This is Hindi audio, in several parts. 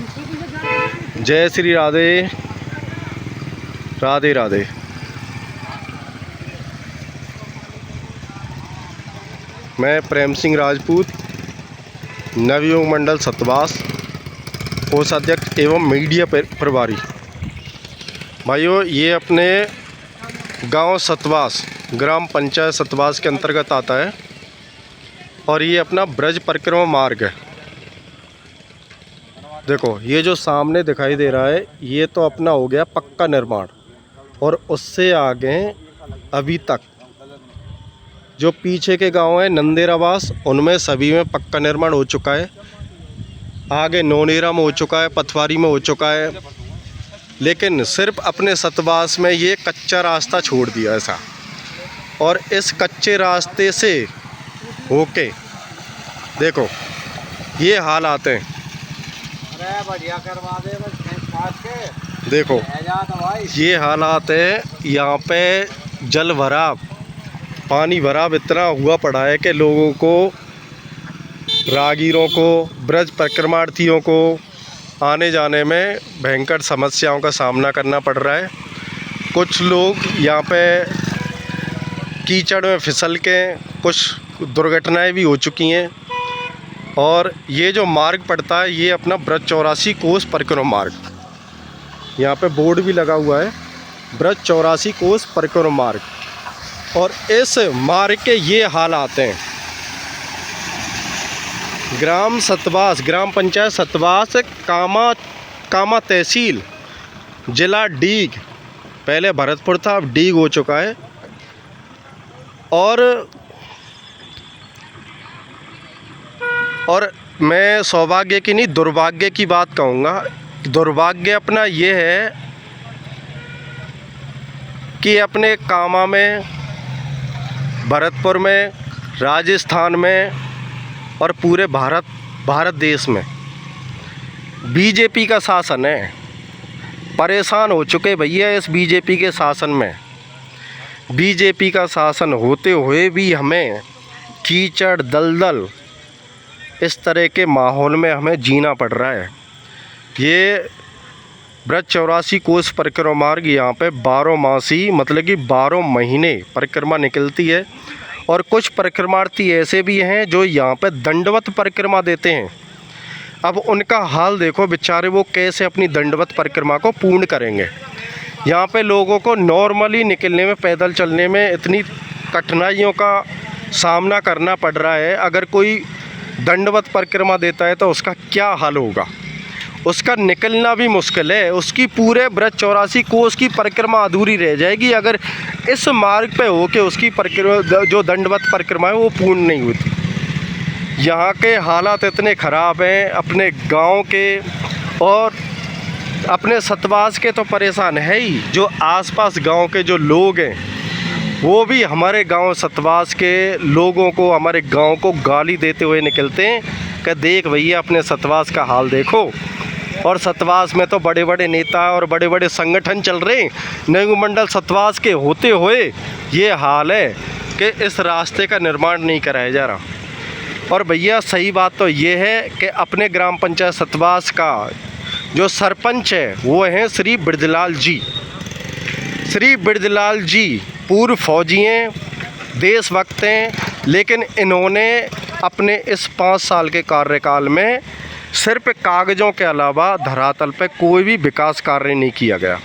जय श्री राधे राधे राधे। मैं प्रेम सिंह राजपूत, नवयुग मंडल सतवास, कोषाध्यक्ष एवं मीडिया प्रभारी। भाइयों, ये अपने गांव सतवास, ग्राम पंचायत सतवास के अंतर्गत आता है और ये अपना ब्रज परिक्रमा मार्ग है। देखो, ये जो सामने दिखाई दे रहा है ये तो अपना हो गया पक्का निर्माण, और उससे आगे अभी तक जो पीछे के गांव हैं नंदेरावास, उनमें सभी में पक्का निर्माण हो चुका है। आगे नोनेरा में हो चुका है, पथवारी में हो चुका है, लेकिन सिर्फ अपने सतवास में ये कच्चा रास्ता छोड़ दिया ऐसा। और इस कच्चे रास्ते से होके देखो ये हाल आते हैं। अरे बढ़िया करवा दे बस। देखो ये हालात है, यहाँ पे जल भराव, पानी भराव इतना हुआ पड़ा है कि लोगों को, राहगीरों को, ब्रज परिक्रमार्थियों को आने जाने में भयंकर समस्याओं का सामना करना पड़ रहा है। कुछ लोग यहाँ पे कीचड़ में फिसल के कुछ दुर्घटनाएं भी हो चुकी हैं। और ये जो मार्ग पड़ता है ये अपना ब्रज 84 कोस परिक्रमा मार्ग, यहाँ पे बोर्ड भी लगा हुआ है, ब्रज 84 कोस परिक्रमा मार्ग। और इस मार्ग के ये हाल आते हैं। ग्राम सतवास, ग्राम पंचायत सतवास, कामा तहसील, जिला डीग, पहले भरतपुर था अब डीग हो चुका है। और मैं सौभाग्य की नहीं दुर्भाग्य की बात कहूँगा। दुर्भाग्य अपना ये है कि अपने कामा में, भरतपुर में, राजस्थान में और पूरे भारत देश में बीजेपी का शासन है। परेशान हो चुके भैया इस बीजेपी के शासन में। बीजेपी का शासन होते हुए भी हमें कीचड़, दलदल, इस तरह के माहौल में हमें जीना पड़ रहा है। ये ब्रज 84 कोस परिक्रमा मार्ग, यहाँ पे 12 मासी, मतलब कि 12 महीने परिक्रमा निकलती है। और कुछ परिक्रमार्थी ऐसे भी हैं जो यहाँ पे दंडवत परिक्रमा देते हैं। अब उनका हाल देखो बेचारे, वो कैसे अपनी दंडवत परिक्रमा को पूर्ण करेंगे। यहाँ पे लोगों को नॉर्मली निकलने में, पैदल चलने में इतनी कठिनाइयों का सामना करना पड़ रहा है। अगर कोई दंडवत परिक्रमा देता है तो उसका क्या हाल होगा। उसका निकलना भी मुश्किल है, उसकी पूरे ब्रज 84 कोस की परिक्रमा अधूरी रह जाएगी अगर इस मार्ग पे हो के उसकी परिक्रमा, जो दंडवत परिक्रमा है, वो पूर्ण नहीं होती। यहाँ के हालात इतने ख़राब हैं अपने गांव के, और अपने सतवास के तो परेशान है ही, जो आसपास गांव के जो लोग हैं वो भी हमारे गांव सतवास के लोगों को, हमारे गांव को गाली देते हुए निकलते हैं कि देख भैया अपने सतवास का हाल देखो। और सतवास में तो बड़े बड़े नेता और बड़े बड़े संगठन चल रहे हैं, नवयुग मंडल सतवास के होते हुए ये हाल है कि इस रास्ते का निर्माण नहीं कराया जा रहा। और भैया सही बात तो ये है कि अपने ग्राम पंचायत सतवास का जो सरपंच है वो हैं श्री बिरदलाल जी। श्री बिरदलाल जी पूर्व फौजी हैं, देशभक्त हैं, लेकिन इन्होंने अपने इस 5 साल के कार्यकाल में सिर्फ कागज़ों के अलावा धरातल पे कोई भी विकास कार्य नहीं किया गया।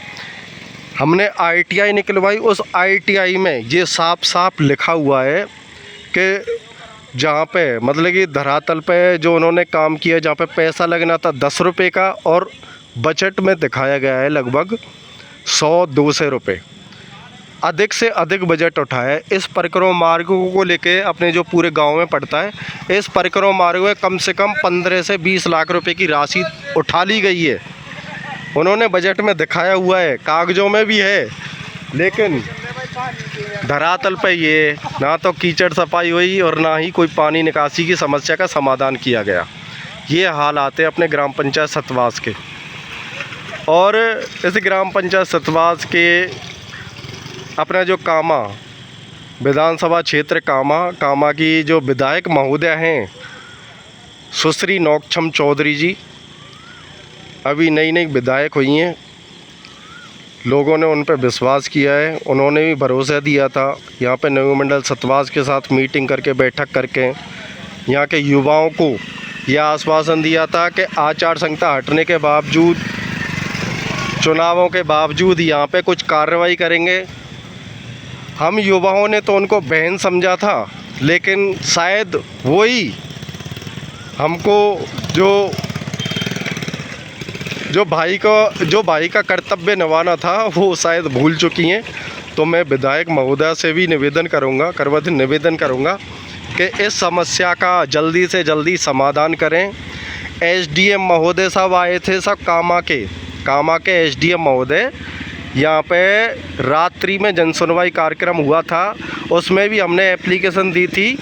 हमने ITI निकलवाई, उस ITI में ये साफ साफ लिखा हुआ है कि जहाँ पे मतलब कि धरातल पे जो उन्होंने काम किया, जहाँ पे पैसा लगना था 10 रुपये का, और बजट में दिखाया गया है लगभग 100-200 रुपये, अधिक से अधिक बजट उठाया है। इस परिक्रमा मार्ग को लेके अपने जो पूरे गांव में पड़ता है, इस परिक्रमा मार्ग में कम से कम 15 से 20 लाख रुपए की राशि उठा ली गई है। उन्होंने बजट में दिखाया हुआ है, कागज़ों में भी है, लेकिन धरातल पे ये ना तो कीचड़ सफाई हुई और ना ही कोई पानी निकासी की समस्या का समाधान किया गया। ये हाल आते हैं अपने ग्राम पंचायत सतवास के। और इस ग्राम पंचायत सतवास के अपना जो कामा विधानसभा क्षेत्र कामा की जो विधायक महोदय हैं सुश्री नौक्षम चौधरी जी, अभी नई नई विधायक हुई हैं, लोगों ने उन पर विश्वास किया है, उन्होंने भी भरोसा दिया था। यहाँ पे नगर मंडल सतवास के साथ मीटिंग करके, बैठक करके यहाँ के युवाओं को यह आश्वासन दिया था कि आचार संहिता हटने के बावजूद, चुनावों के बावजूद यहाँ पे कुछ कार्रवाई करेंगे। हम युवाओं ने तो उनको बहन समझा था, लेकिन शायद वही हमको जो भाई का कर्तव्य निभाना था वो शायद भूल चुकी हैं। तो मैं विधायक महोदय से भी निवेदन करूंगा कि इस समस्या का जल्दी से जल्दी समाधान करें। एसडीएम महोदय साहब आए थे, सब कामा के एसडीएम महोदय, यहाँ पे रात्रि में जनसुनवाई कार्यक्रम हुआ था, उसमें भी हमने एप्लीकेशन दी थी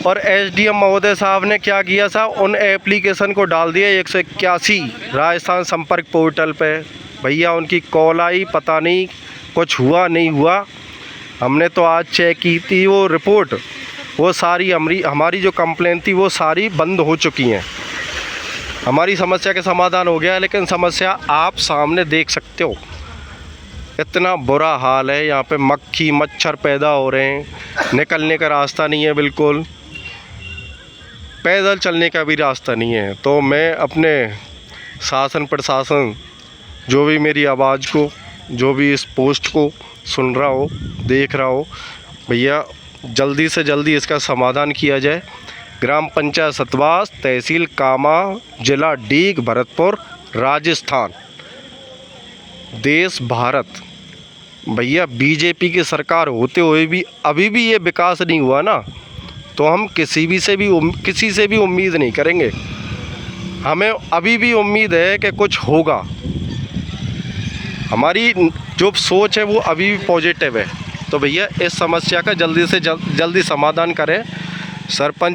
और एसडीएम महोदय साहब ने क्या किया था, उन एप्लीकेशन को डाल दिया 181 राजस्थान संपर्क पोर्टल पे। भैया उनकी कॉल आई, पता नहीं कुछ हुआ नहीं हुआ। हमने तो आज चेक की थी वो रिपोर्ट, वो सारी हमारी जो कंप्लेंट थी वो सारी बंद हो चुकी हैं। हमारी समस्या का समाधान हो गया, लेकिन समस्या आप सामने देख सकते हो, इतना बुरा हाल है। यहाँ पे मक्खी मच्छर पैदा हो रहे हैं, निकलने का रास्ता नहीं है, बिल्कुल पैदल चलने का भी रास्ता नहीं है। तो मैं अपने शासन प्रशासन, जो भी मेरी आवाज़ को, जो भी इस पोस्ट को सुन रहा हो, देख रहा हो, भैया जल्दी से जल्दी इसका समाधान किया जाए। ग्राम पंचायत सतवास, तहसील कामा, जिला डीग, भरतपुर, राजस्थान, देश भारत। भैया बीजेपी की सरकार होते हुए भी अभी भी ये विकास नहीं हुआ ना, तो हम किसी से भी उम्मीद नहीं करेंगे। हमें अभी भी उम्मीद है कि कुछ होगा। हमारी जो सोच है वो अभी भी पॉजिटिव है। तो भैया इस समस्या का जल्दी से जल्दी समाधान करें। सरपंच